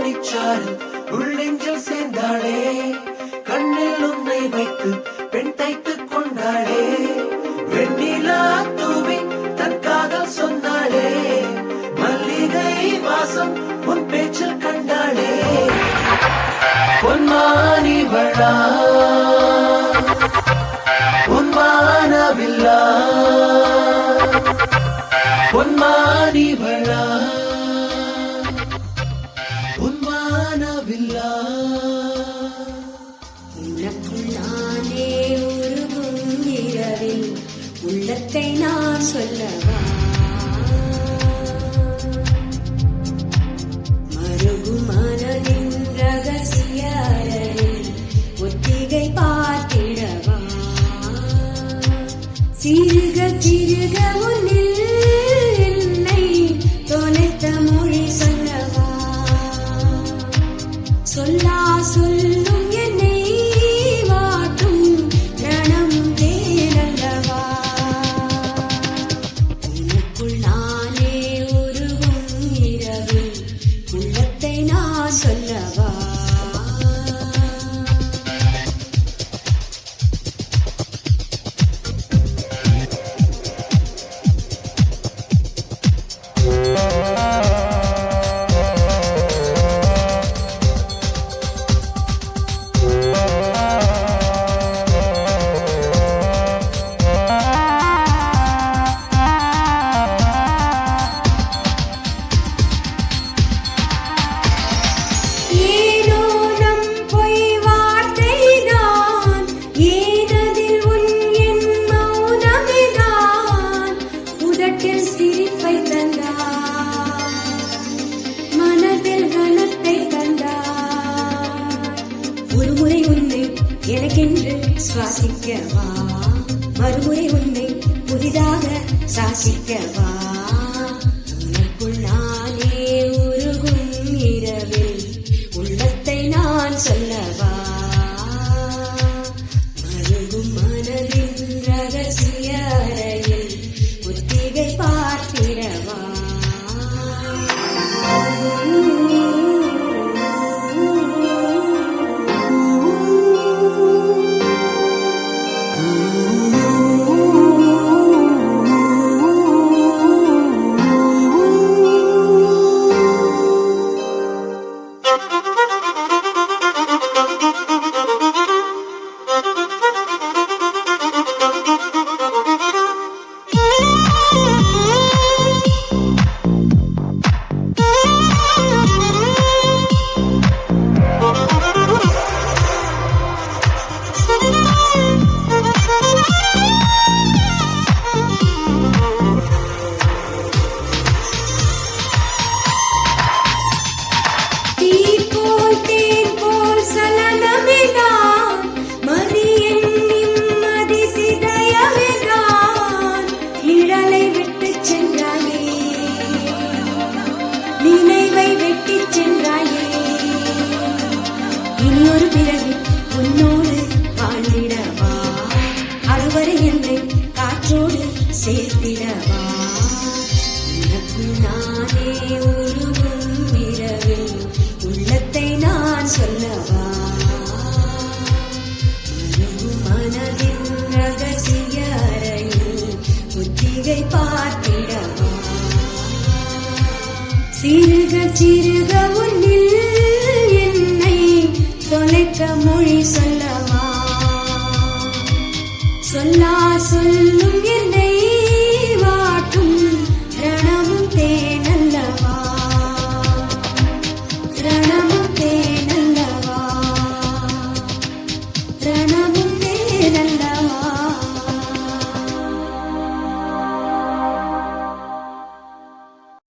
பனிச்சாறு உள்ளெஞ்சில் சேர்ந்தாளே, கண்ணில் உன்னை வைத்து பெண் தைத்துக் கொண்டாளே, வெண்ணிலா தூவி தன் காதல் சொன்னாளே, மல்லிகை வாசம் உன் பேச்சில் கண்டாளே, பொன்மானி வளா பொன்மானவில்லா பொன்மானி வளா பொன்மானவில்லா. உனக்குள் நானே உருகும் இரவில் உள்ளத்தை நான் சொல்லவா, மருகும் மனதின் ரகசிய அறையில் ஒத்திகை பார்த்திடவா, சிறுக சிறுக உன்னில் என்னை தொலைத்த மொழி சொல்லவா, சொல்லா சொல்லும் என்னை வாட்டும் ரணம் தேனல்லவா, உனக்குள் நானே உருகும் இரவில் உள்ளத்தை நான் சொல்லவா. சிரிப்பை தந்தார், மனதில் கனத்தை தந்தார், ஒருமுறை உன்னை எனக்கென்று சுவாசிக்கவா, மறுமுறை உன்னை புதிதாக சாசிக்கவா, உனக்குள் நானே உருகும் இரவில் உள்ளத்தை நான் சொல்லவா, மருகும் மனதின் ரகசிய அறையில் ஒத்திகை பார்த்திடவா. இனியொரு பிறகு உன்னோடு வாழ்ந்திடவா, அதுவரை என்னை காற்றோடு சேர்த்திடவா, உனக்குள் நானே உருகும் இரவில் உள்ளத்தை நான் சொல்லவா, மருகும் மனதின் ரகசிய அறையில் ஒத்திகை பார்த்திடவா, சிறுக சிறுக உன்னில் என்னை தொலைக்க மொழி சொல்லவா, சொல்லா சொல்லு